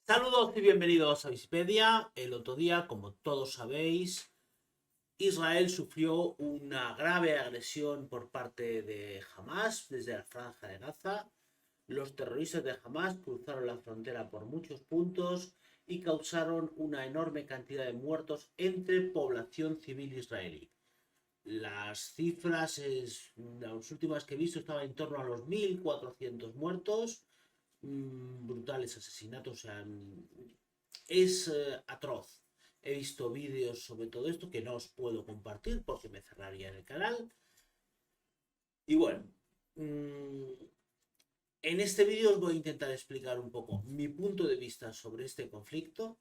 Saludos y bienvenidos a Wikipedia. El otro día, como todos sabéis, Israel sufrió una grave agresión por parte de Hamas desde la Franja de Gaza. Los terroristas de Hamas cruzaron la frontera por muchos puntos y causaron una enorme cantidad de muertos entre población civil israelí. Las cifras, las últimas que he visto, estaban en torno a los 1.400 muertos, brutales asesinatos, o sea, es atroz. He visto vídeos sobre todo esto que no os puedo compartir porque me cerraría en el canal. Y bueno, en este vídeo os voy a intentar explicar un poco mi punto de vista sobre este conflicto.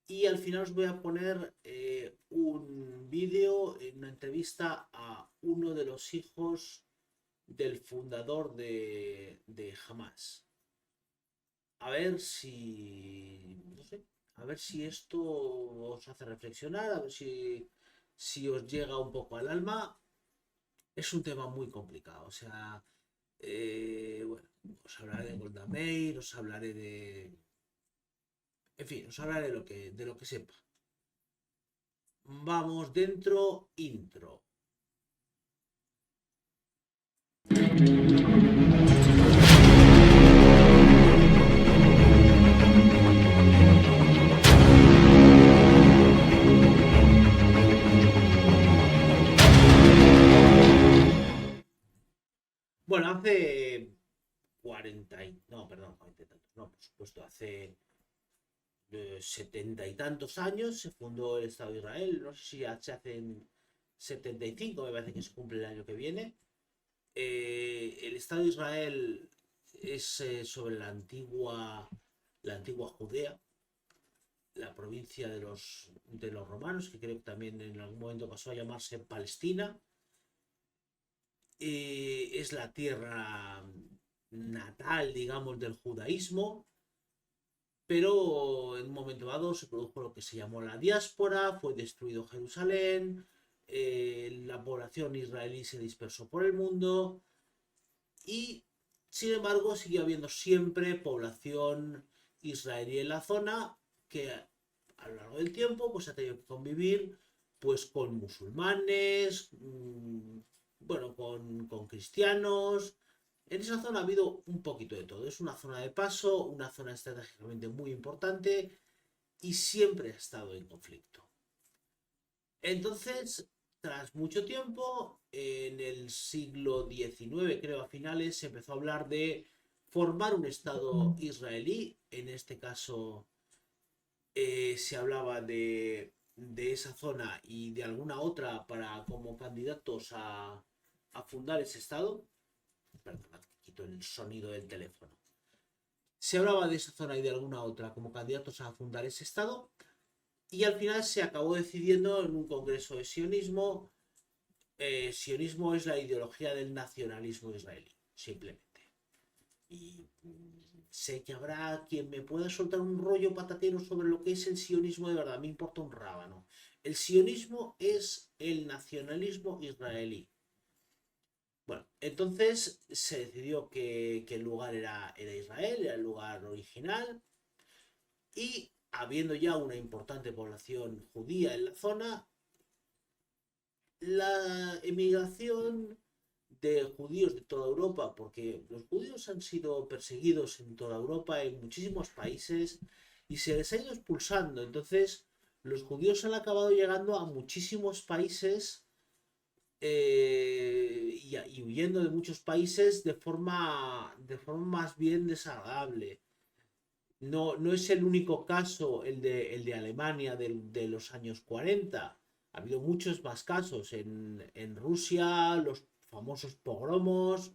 Y al final os voy a poner un vídeo, una entrevista a uno de los hijos del fundador de Hamas. A ver si, no sé, a ver si esto os hace reflexionar, a ver si os llega un poco al alma. Es un tema muy complicado, o sea, bueno, os hablaré de Golda Meir, os hablaré en fin, os hablaré de lo que sepa. Vamos dentro, intro. Bueno, hace 40 y... No, perdón, 40 y tantos. No, por supuesto, hace 70 y tantos años se fundó el Estado de Israel. No sé si ya se hacen 75, me parece que se cumple el año que viene. El Estado de Israel es sobre la antigua Judea, la provincia de los romanos, que creo que también en algún momento pasó a llamarse Palestina. Es la tierra natal, digamos, del judaísmo, pero en un momento dado se produjo lo que se llamó la diáspora, fue destruido Jerusalén, la población israelí se dispersó por el mundo y, sin embargo, siguió habiendo siempre población israelí en la zona que a lo largo del tiempo pues ha tenido que convivir pues con musulmanes, bueno, con cristianos. En esa zona ha habido un poquito de todo. Es una zona de paso, una zona estratégicamente muy importante y siempre ha estado en conflicto. Entonces, tras mucho tiempo, en el siglo XIX, creo a finales, se empezó a hablar de formar un Estado israelí. En este caso, se hablaba de esa zona y de alguna otra para como candidatos a fundar ese Estado. Perdón, quito el sonido del teléfono. Se hablaba de esa zona y de alguna otra como candidatos a fundar ese Estado y al final se acabó decidiendo en un congreso de sionismo. Sionismo es la ideología del nacionalismo israelí, simplemente. Y sé que habrá quien me pueda soltar un rollo patatero sobre lo que es el sionismo de verdad, me importa un rábano. El sionismo es el nacionalismo israelí. Bueno, entonces se decidió que el lugar era Israel, era el lugar original, y habiendo ya una importante población judía en la zona, la emigración de judíos de toda Europa, porque los judíos han sido perseguidos en toda Europa, en muchísimos países, y se les ha ido expulsando. Entonces, los judíos han acabado llegando a muchísimos países y huyendo de muchos países de forma más bien desagradable. No, no es el único caso el de Alemania de los años 40. Ha habido muchos más casos en Rusia, los famosos pogromos.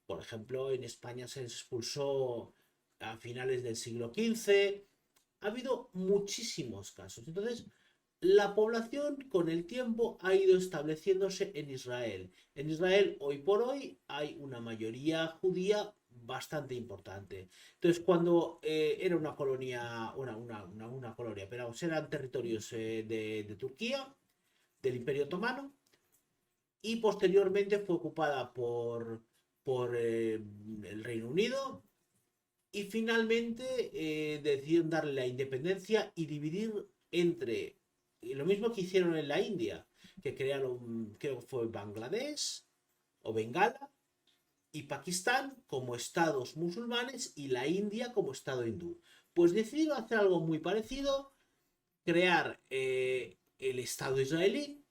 Por ejemplo, en España se les expulsó a finales del siglo XV. Ha habido muchísimos casos. Entonces, la población con el tiempo ha ido estableciéndose en Israel. En Israel, hoy por hoy, hay una mayoría judía bastante importante. Entonces, cuando era una colonia, una colonia, pero eran territorios de Turquía, del Imperio Otomano, y posteriormente fue ocupada por el Reino Unido, y finalmente decidieron darle la independencia y dividir entre lo mismo que hicieron en la India, que crearon, creo que fue Bangladesh o Bengala, y Pakistán como estados musulmanes y la India como estado hindú. Pues decidieron hacer algo muy parecido, crear el estado israelí,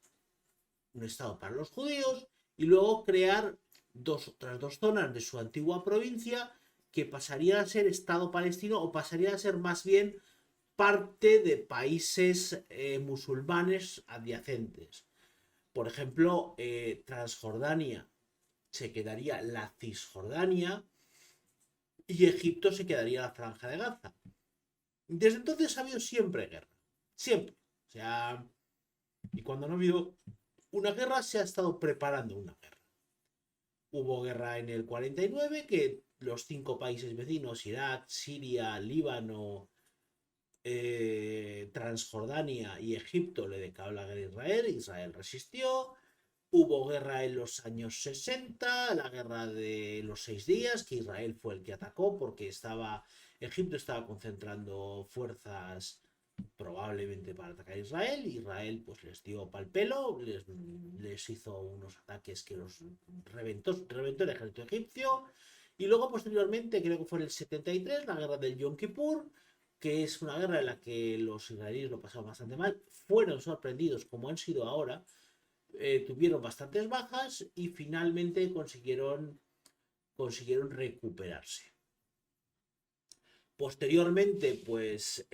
un estado para los judíos, y luego crear otras dos zonas de su antigua provincia que pasarían a ser estado palestino o pasarían a ser más bien parte de países musulmanes adyacentes. Por ejemplo, Transjordania se quedaría la Cisjordania y Egipto se quedaría la Franja de Gaza. Desde entonces ha habido siempre guerra. Siempre. O sea, y cuando no ha habido una guerra, se ha estado preparando una guerra. Hubo guerra en el 49, que los 5 países vecinos, Irak, Siria, Líbano, Transjordania y Egipto, le declaró la guerra a Israel. Israel resistió. Hubo guerra en los años 60, la guerra de los 6 días, que Israel fue el que atacó porque Egipto estaba concentrando fuerzas probablemente para atacar a Israel. Israel pues les dio pal pelo, les hizo unos ataques que los reventó el ejército egipcio. Y luego posteriormente, creo que fue en el 73, la guerra del Yom Kippur, que es una guerra en la que los israelíes lo pasaron bastante mal, fueron sorprendidos como han sido ahora, tuvieron bastantes bajas y finalmente consiguieron recuperarse. Posteriormente, pues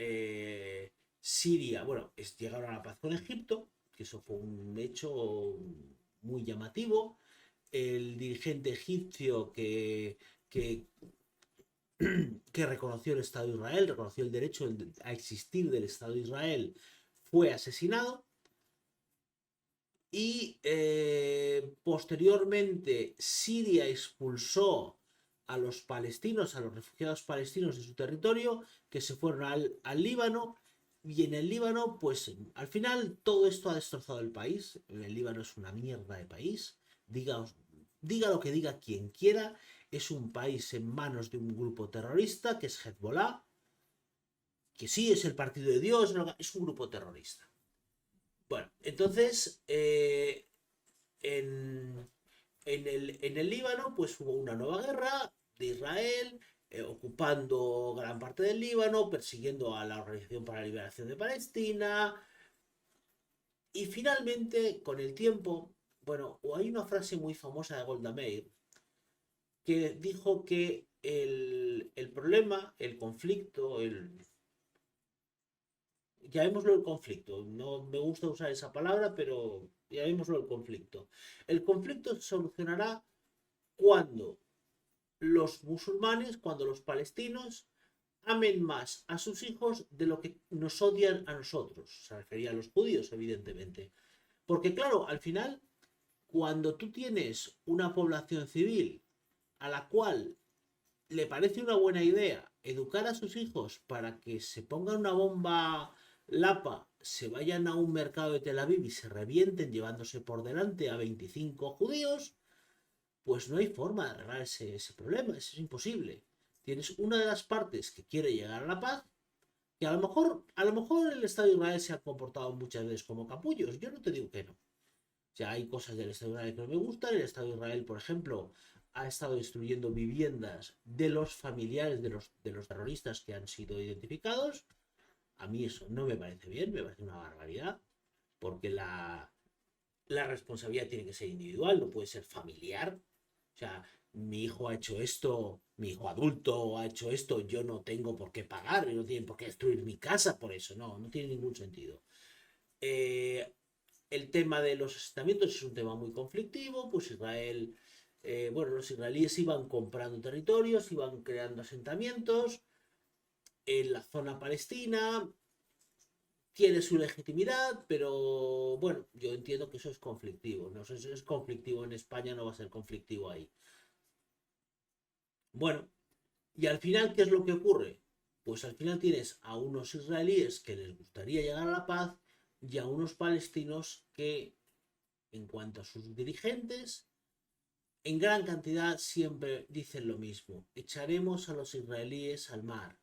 Siria, bueno, llegaron a la paz con Egipto, que eso fue un hecho muy llamativo. El dirigente egipcio que, que reconoció el Estado de Israel, reconoció el derecho a existir del Estado de Israel, fue asesinado. Y posteriormente Siria expulsó a los palestinos, a los refugiados palestinos de su territorio, que se fueron al Líbano. Y en el Líbano, pues al final todo esto ha destrozado el país. El Líbano es una mierda de país. Diga lo que diga quien quiera, es un país en manos de un grupo terrorista que es Hezbollah, que sí es el partido de Dios, es un grupo terrorista. Bueno, entonces en el Líbano pues hubo una nueva guerra de Israel, ocupando gran parte del Líbano, persiguiendo a la Organización para la Liberación de Palestina. Y finalmente, con el tiempo, bueno, hay una frase muy famosa de Golda Meir que dijo que el problema, el conflicto, llamémoslo el conflicto, no me gusta usar esa palabra, pero llamémoslo el conflicto. El conflicto se solucionará cuando los musulmanes, cuando los palestinos amen más a sus hijos de lo que nos odian a nosotros. Se refería a los judíos, evidentemente. Porque claro, al final, cuando tú tienes una población civil a la cual le parece una buena idea educar a sus hijos para que se pongan una bomba Lapa, se vayan a un mercado de Tel Aviv y se revienten llevándose por delante a 25 judíos, pues no hay forma de arreglar ese problema, es imposible. Tienes una de las partes que quiere llegar a la paz, que a lo mejor el Estado de Israel se ha comportado muchas veces como capullos, yo no te digo que no. O sea, hay cosas del Estado de Israel que no me gustan. El Estado de Israel, por ejemplo, ha estado destruyendo viviendas de los familiares de los terroristas que han sido identificados. A mí eso no me parece bien, me parece una barbaridad, porque la responsabilidad tiene que ser individual, no puede ser familiar. O sea, mi hijo ha hecho esto, mi hijo adulto ha hecho esto, yo no tengo por qué pagar, no tienen por qué destruir mi casa por eso, no tiene ningún sentido. Eh, el tema de los asentamientos es un tema muy conflictivo, pues Israel, bueno, los israelíes iban comprando territorios, iban creando asentamientos en la zona palestina, tiene su legitimidad, pero bueno, yo entiendo que eso es conflictivo. No sé si es conflictivo en España, no va a ser conflictivo ahí. Bueno, y al final, ¿qué es lo que ocurre? Pues al final tienes a unos israelíes que les gustaría llegar a la paz y a unos palestinos que, en cuanto a sus dirigentes, en gran cantidad siempre dicen lo mismo: echaremos a los israelíes al mar.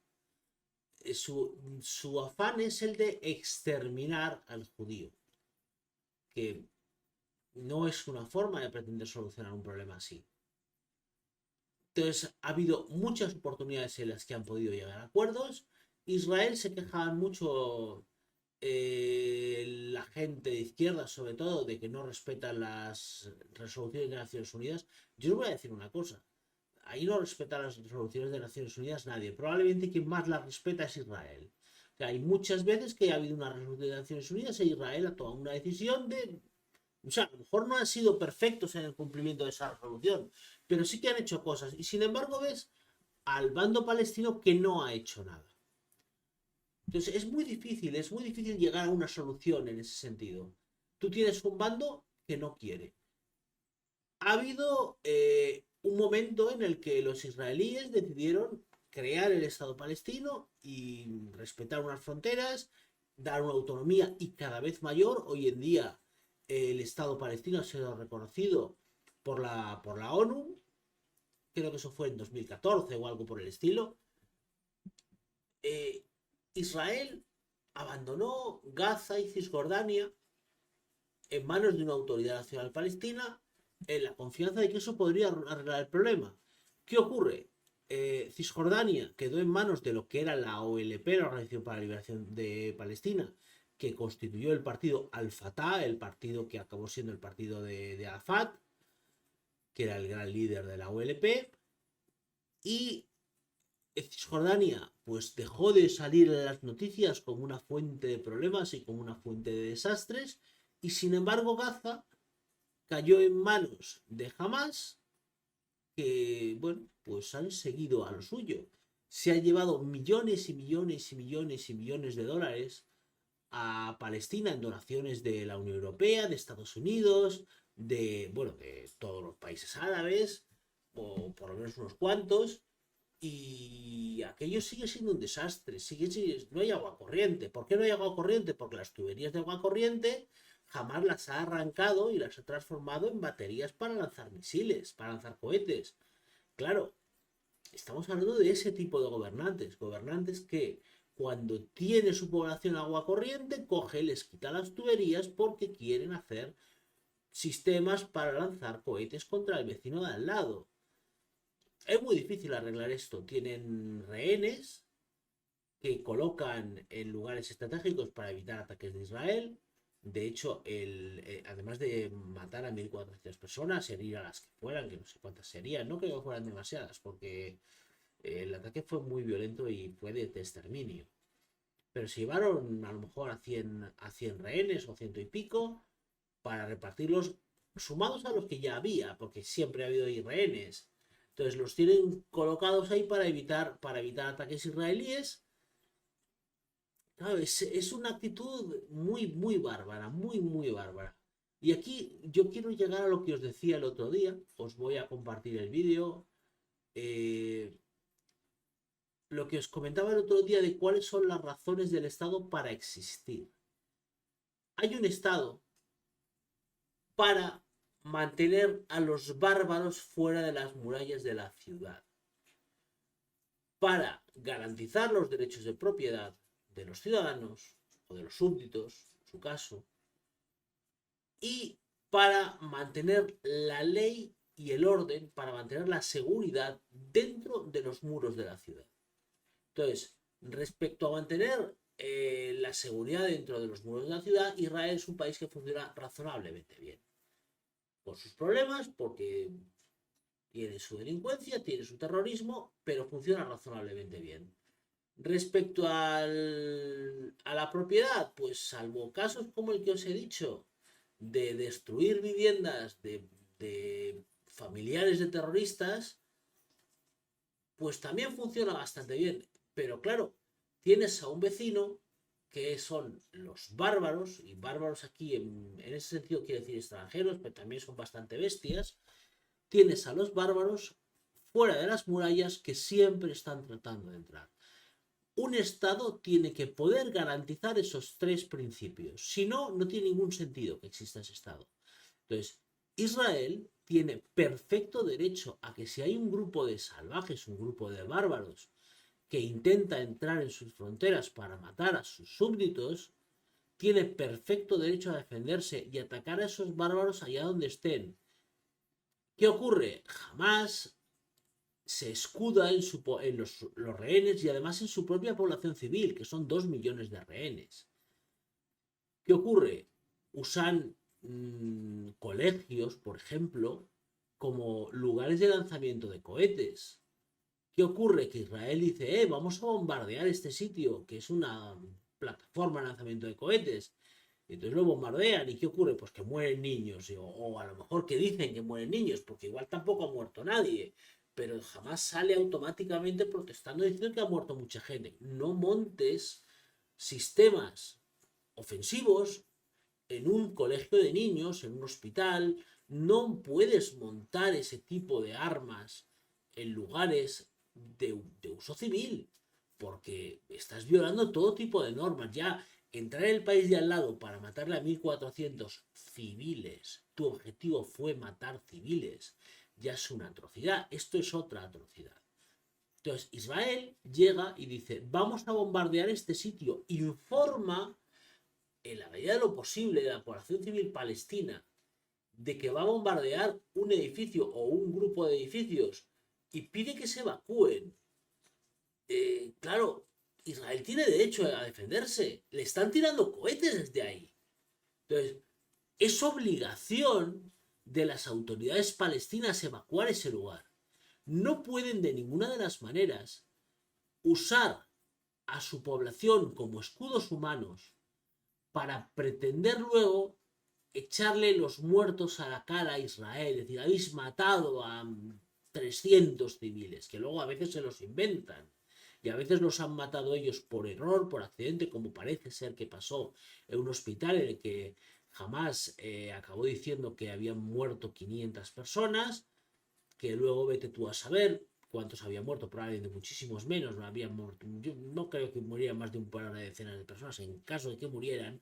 Su afán es el de exterminar al judío, que no es una forma de pretender solucionar un problema así. Entonces, ha habido muchas oportunidades en las que han podido llegar a acuerdos. Israel se quejaba mucho, la gente de izquierda, sobre todo, de que no respetan las resoluciones de Naciones Unidas. Yo os voy a decir una cosa: ahí no respeta las resoluciones de Naciones Unidas nadie. Probablemente quien más las respeta es Israel. O sea, hay muchas veces que ha habido una resolución de Naciones Unidas e Israel ha tomado una decisión de... O sea, a lo mejor no han sido perfectos en el cumplimiento de esa resolución, pero sí que han hecho cosas. Y sin embargo ves al bando palestino que no ha hecho nada. Entonces es muy difícil llegar a una solución en ese sentido. Tú tienes un bando que no quiere. Ha habido un momento en el que los israelíes decidieron crear el Estado palestino y respetar unas fronteras, dar una autonomía y cada vez mayor. Hoy en día el Estado palestino ha sido reconocido por la ONU, creo que eso fue en 2014 o algo por el estilo. eh, Israel abandonó Gaza y Cisjordania en manos de una autoridad nacional palestina, en la confianza de que eso podría arreglar el problema. ¿Qué ocurre? Cisjordania quedó en manos de lo que era la OLP, la Organización para la Liberación de Palestina, que constituyó el partido Al-Fatah, el partido que acabó siendo el partido de Arafat, que era el gran líder de la OLP, y Cisjordania pues dejó de salir en las noticias como una fuente de problemas y como una fuente de desastres, y sin embargo Gaza cayó en manos de Hamas, que, bueno, pues han seguido a lo suyo. Se han llevado millones y millones y millones y millones de dólares a Palestina en donaciones de la Unión Europea, de Estados Unidos, de, bueno, de todos los países árabes, o por lo menos unos cuantos, y aquello sigue siendo un desastre. No hay agua corriente. ¿Por qué no hay agua corriente? Porque las tuberías de agua corriente jamás las ha arrancado y las ha transformado en baterías para lanzar misiles, para lanzar cohetes. Claro, estamos hablando de ese tipo de gobernantes. Gobernantes que cuando tiene su población agua corriente, coge, les quita las tuberías porque quieren hacer sistemas para lanzar cohetes contra el vecino de al lado. Es muy difícil arreglar esto. Tienen rehenes que colocan en lugares estratégicos para evitar ataques de Israel. De hecho, además de matar a 1.400 personas, herir a las que fueran, que no sé cuántas serían, no creo que fueran demasiadas, porque el ataque fue muy violento y fue de exterminio. Pero se llevaron a lo mejor a 100 rehenes o ciento y pico para repartirlos sumados a los que ya había, porque siempre ha habido ahí rehenes. Entonces los tienen colocados ahí para evitar ataques israelíes. Claro, es una actitud muy, muy bárbara, muy, muy bárbara. Y aquí yo quiero llegar a lo que os decía el otro día. Os voy a compartir el vídeo. Eh, lo que os comentaba el otro día de cuáles son las razones del Estado para existir. Hay un Estado para mantener a los bárbaros fuera de las murallas de la ciudad, para garantizar los derechos de propiedad de los ciudadanos o de los súbditos, en su caso, y para mantener la ley y el orden, para mantener la seguridad dentro de los muros de la ciudad. Entonces, respecto a mantener la seguridad dentro de los muros de la ciudad, Israel es un país que funciona razonablemente bien. Con sus problemas, porque tiene su delincuencia, tiene su terrorismo, pero funciona razonablemente bien. Respecto a la propiedad, pues salvo casos como el que os he dicho, de destruir viviendas de familiares de terroristas, pues también funciona bastante bien. Pero claro, tienes a un vecino que son los bárbaros, y bárbaros aquí en ese sentido quiere decir extranjeros, pero también son bastante bestias. Tienes a los bárbaros fuera de las murallas que siempre están tratando de entrar. Un Estado tiene que poder garantizar esos tres principios. Si no, no tiene ningún sentido que exista ese Estado. Entonces, Israel tiene perfecto derecho a que si hay un grupo de salvajes, un grupo de bárbaros, que intenta entrar en sus fronteras para matar a sus súbditos, tiene perfecto derecho a defenderse y atacar a esos bárbaros allá donde estén. ¿Qué ocurre? Jamás se escuda en los rehenes y además en su propia población civil, que son 2 millones de rehenes. ¿Qué ocurre? Usan colegios, por ejemplo, como lugares de lanzamiento de cohetes. ¿Qué ocurre? Que Israel dice, vamos a bombardear este sitio, que es una plataforma de lanzamiento de cohetes. Y entonces lo bombardean. ¿Y qué ocurre? Pues que mueren niños. O a lo mejor que dicen que mueren niños, porque igual tampoco ha muerto nadie. Pero jamás sale automáticamente protestando diciendo que ha muerto mucha gente. No montes sistemas ofensivos en un colegio de niños, en un hospital. No puedes montar ese tipo de armas en lugares de uso civil, porque estás violando todo tipo de normas. Ya entrar en el país de al lado para matarle a 1.400 civiles, tu objetivo fue matar civiles, ya es una atrocidad. Esto es otra atrocidad. Entonces Israel llega y dice, vamos a bombardear este sitio, informa en la medida de lo posible de la población civil palestina de que va a bombardear un edificio o un grupo de edificios y pide que se evacúen. Claro, Israel tiene derecho a defenderse. Le están tirando cohetes desde ahí. Entonces, es obligación de las autoridades palestinas evacuar ese lugar. No pueden de ninguna de las maneras usar a su población como escudos humanos para pretender luego echarle los muertos a la cara a Israel. Es decir, habéis matado a 300 civiles, que luego a veces se los inventan. Y a veces los han matado ellos por error, por accidente, como parece ser que pasó en un hospital en el que jamás acabó diciendo que habían muerto 500 personas, que luego vete tú a saber cuántos habían muerto, probablemente muchísimos menos, no habían muerto. Yo no creo que murieran más de un par de decenas de personas, en caso de que murieran,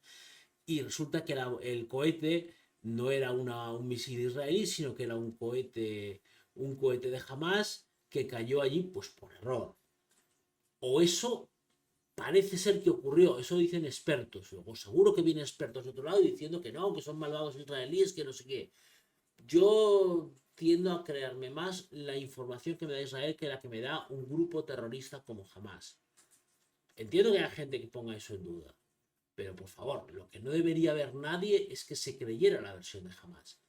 y resulta que el cohete no era un misil israelí, sino que era un cohete de Hamas que cayó allí pues por error. O eso parece ser que ocurrió, eso dicen expertos. Luego seguro que vienen expertos de otro lado diciendo que no, que son malvados israelíes, que no sé qué. Yo tiendo a creerme más la información que me da Israel que la que me da un grupo terrorista como Hamas. Entiendo que haya gente que ponga eso en duda, pero por favor, lo que no debería haber nadie es que se creyera la versión de Hamas.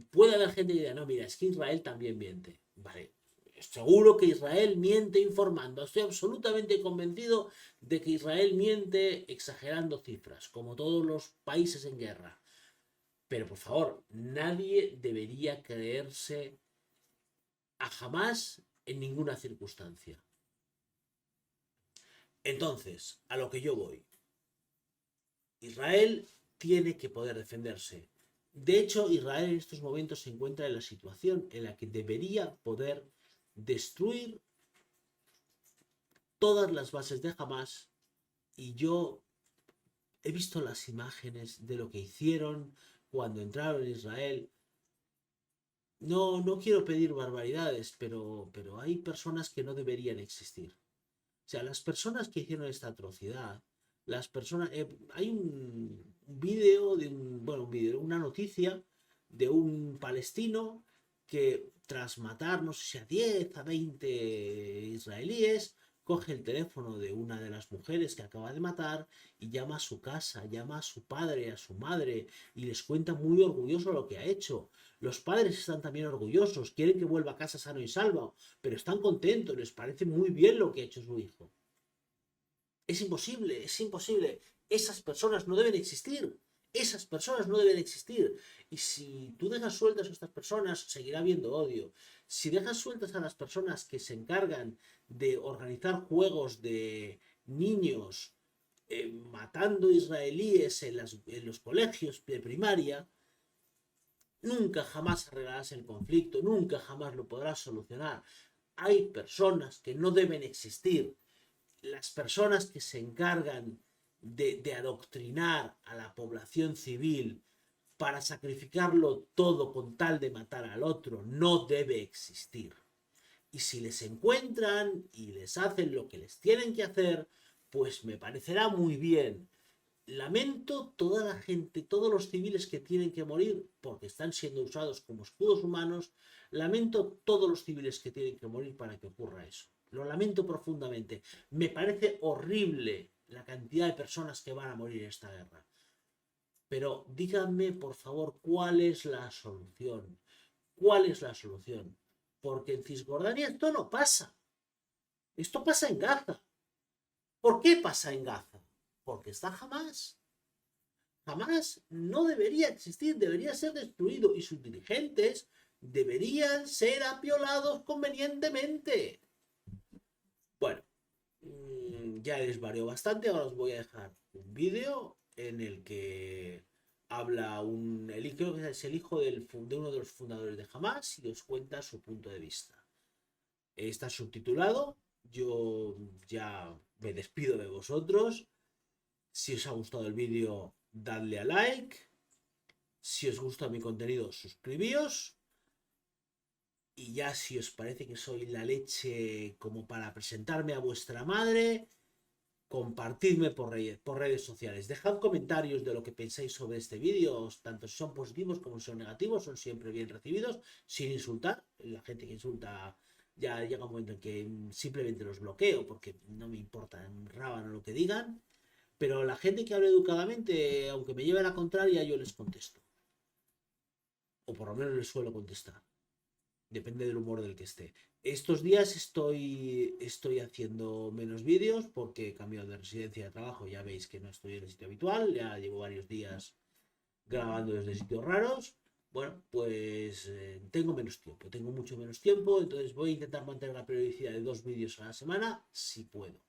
Puede haber gente que diga, no, mira, es que Israel también miente. Vale, seguro que Israel miente informando. Estoy absolutamente convencido de que Israel miente exagerando cifras, como todos los países en guerra. Pero por favor, nadie debería creerse a Hamas en ninguna circunstancia. Entonces, a lo que yo voy. Israel tiene que poder defenderse. De hecho, Israel en estos momentos se encuentra en la situación en la que debería poder destruir todas las bases de Hamas. Y yo he visto las imágenes de lo que hicieron cuando entraron en Israel. No quiero pedir barbaridades, pero hay personas que no deberían existir. O sea, las personas que hicieron esta atrocidad, las personas... hay un vídeo, bueno, un vídeo, una noticia de un palestino que tras matar, no sé si a 10, a 20 israelíes, coge el teléfono de una de las mujeres que acaba de matar y llama a su casa, llama a su padre, a su madre y les cuenta muy orgulloso lo que ha hecho. Los padres están también orgullosos, quieren que vuelva a casa sano y salvo, pero están contentos, les parece muy bien lo que ha hecho su hijo. Es imposible, es imposible. Esas personas no deben existir. Esas personas no deben existir. Y si tú dejas sueltas a estas personas, seguirá habiendo odio. Si dejas sueltas a las personas que se encargan de organizar juegos de niños matando israelíes en los colegios de primaria, nunca jamás arreglarás el conflicto, nunca jamás lo podrás solucionar. Hay personas que no deben existir. Las personas que se encargan de adoctrinar a la población civil para sacrificarlo todo con tal de matar al otro no debe existir. Y si les encuentran y les hacen lo que les tienen que hacer, pues me parecerá muy bien. Lamento toda la gente, todos los civiles que tienen que morir porque están siendo usados como escudos humanos. Lamento todos los civiles que tienen que morir para que ocurra eso. Lo lamento profundamente. Me parece horrible la cantidad de personas que van a morir en esta guerra. Pero díganme, por favor, ¿cuál es la solución? ¿Cuál es la solución? Porque en Cisjordania esto no pasa. Esto pasa en Gaza. ¿Por qué pasa en Gaza? Porque está Hamás. Hamás no debería existir, debería ser destruido y sus dirigentes deberían ser apiolados convenientemente. Bueno, ya les varió bastante. Ahora os voy a dejar un vídeo en el que habla creo que es el hijo de uno de los fundadores de Hamás y os cuenta su punto de vista. Está subtitulado. Yo ya me despido de vosotros. Si os ha gustado el vídeo, dadle a like. Si os gusta mi contenido, suscribíos. Y ya si os parece que soy la leche como para presentarme a vuestra madre, compartidme por redes sociales. Dejad comentarios de lo que pensáis sobre este vídeo, tanto si son positivos como si son negativos, son siempre bien recibidos, sin insultar. La gente que insulta, ya llega un momento en que simplemente los bloqueo porque no me importa un rábano lo que digan. Pero la gente que habla educadamente, aunque me lleve a la contraria, yo les contesto. O por lo menos les suelo contestar. Depende del humor del que esté. Estos días estoy haciendo menos vídeos porque he cambiado de residencia de trabajo. Ya veis que no estoy en el sitio habitual. Ya llevo varios días grabando desde sitios raros. Bueno, pues tengo menos tiempo. Tengo mucho menos tiempo. Entonces voy a intentar mantener la periodicidad de 2 vídeos a la semana, si puedo.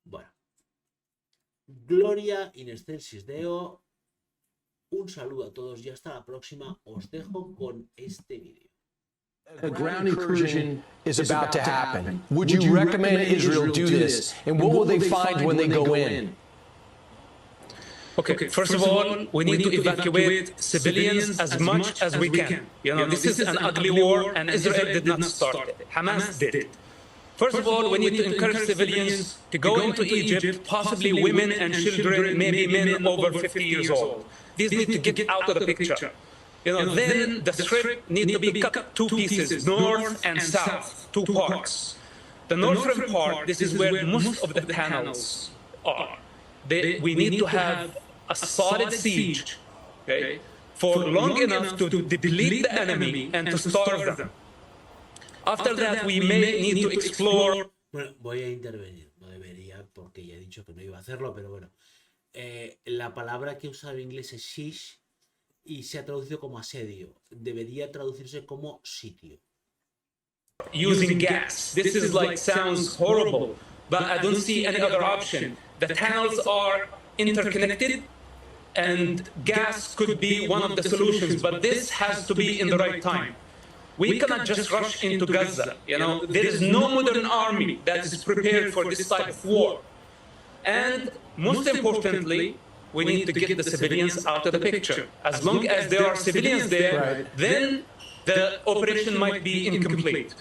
Bueno. Gloria in excelsis Deo. Un saludo a todos y hasta la próxima. Os dejo con este vídeo. A ground incursion is about to happen. Would you recommend Israel do this? And what will they find when they go in? Okay, first of all, we need to evacuate civilians as much as we can. You know, this is an ugly war, and Israel did not start it. Hamas did. First of all, we need to encourage civilians to go into Egypt, possibly women and children, maybe men over 50 years old. These need to get out of the picture. You know, then the strip needs to be cut 2 pieces, north and south, 2 parts. The northern part, this is where most of the panels are. We need to have a solid siege, okay, for long enough to deplete the enemy and to starve them. After that, we may need to explore. Bueno, voy a intervenir. No debería, porque ya he dicho que no iba a hacerlo, pero bueno. La palabra que he usado en inglés es siege y se ha traducido como asedio. Debería traducirse como sitio. Using gas. This is like sounds horrible, but I don't see any other option. The tunnels are interconnected, and gas could be one of the solutions, but this has to be in the right time. We cannot just rush into Gaza. You know, there is no modern army that is prepared for this type of war. And most importantly, we need to get the civilians out of the picture. As long as there are civilians there, then the operation might be incomplete.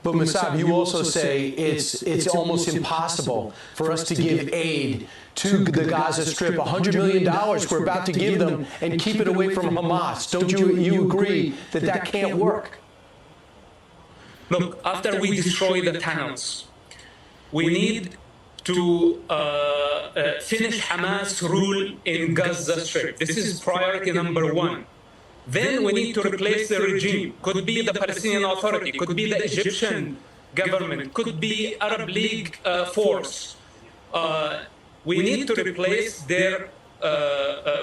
But Musab, you also say it's almost impossible for us to give aid to the Gaza Strip. $100 million we're about to give them and keep it away from Hamas. Don't you agree that that can't work? Look, after we destroy the tunnels, we need to finish Hamas' rule in Gaza Strip. This is priority number 1. Then we need to replace the regime. Could be the Palestinian Authority, could be the Egyptian government, could be Arab League force. We need to replace their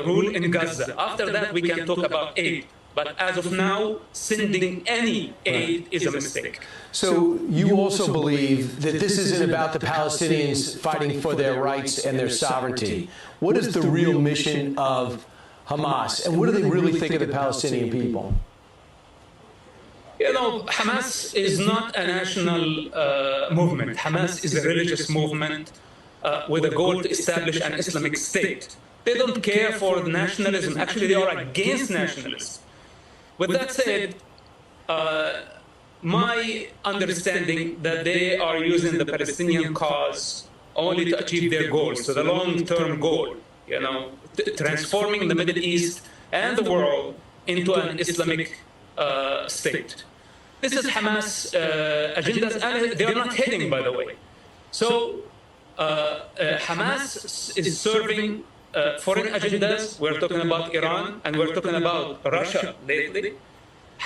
rule in Gaza. After that, we can talk about aid. But as of now, sending any aid is a mistake. So you also believe that this isn't about the Palestinians fighting for their rights and their sovereignty. What is the real mission of Hamas? And what do they really think of the Palestinian people? You know, Hamas is not a national movement. Hamas is a religious movement with a goal to establish an Islamic state. They don't care for nationalism. Actually, they are against nationalism. With that said, my understanding that they are using the Palestinian cause only to achieve their goals, so the long-term goal, transforming the Middle East and the world into an Islamic state. This is Hamas agendas, and they are not hidden, by the way. So Hamas is serving foreign agendas. We're talking about Iran, and we're talking about Russia lately.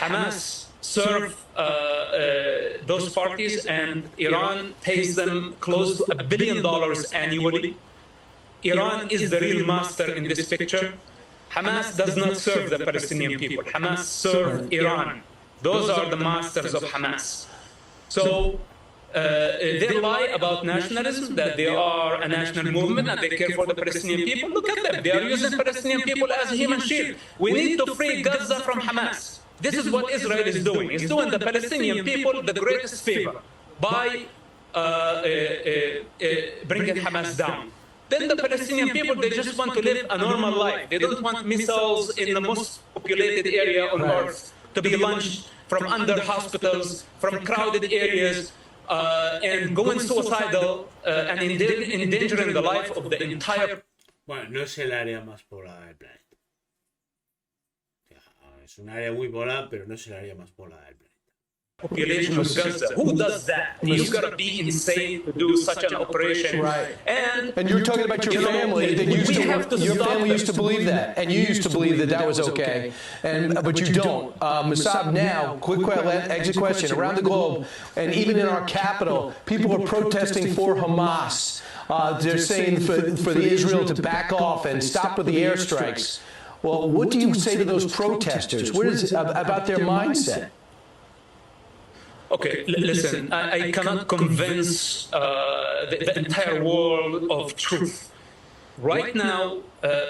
Hamas serve those parties, and Iran pays them close to $1 billion annually. Iran is the real master in this picture. Hamas does not serve the Palestinian people. Hamas serve Iran. Those are the masters of Hamas. So they lie about nationalism, that they are a national movement and they care for the Palestinian people. Look at them. They are using Palestinian people as a human shield. We need to free Gaza from Hamas. This is what Israel is doing. It's doing the Palestinian people the greatest favor by bringing Hamas down. Then the Palestinian people, they just want to live a normal life. They don't want missiles in the most populated area on earth to be launched from under hospitals, from crowded areas, and going suicidal and endangering the life of the entire. Bueno, no es el área más poblada del planeta. Es un área muy poblada, pero no es el área más poblada del planeta. Population of Gaza. Who does that? You've got to be insane to do such an operation. Right. And you're talking about your family that your family used to believe that, and you used to believe that that was okay, but you don't. Musab, now, quick exit question. Around the globe, and even in our capital, people are protesting for Hamas. They're saying for the Israel to back off and stop with the airstrikes. Well, what do you say to those protesters? What is about their mindset? Okay, listen, I cannot convince the entire world of truth. Right now,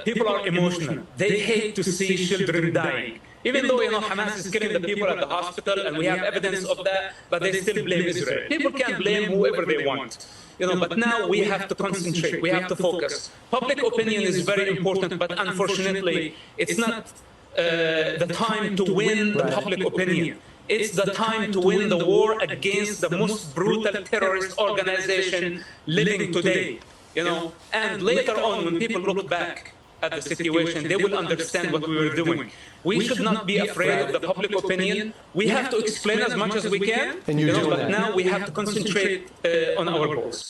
people are emotional. They hate to see children dying. Even though, Hamas is killing the people at the hospital, and we have evidence of that, but they still blame Israel. People can blame whoever they want. But now we have to concentrate. We have to focus. Public opinion is very important, but unfortunately, it's not the time to win the public opinion. It's the time to win the war against the most brutal terrorist organization living today. And later on, when people look back at the situation, they will understand what we were doing. We should not be afraid of the public opinion. We have to explain as much as we can, And you're doing but that. now we have to concentrate on our goals.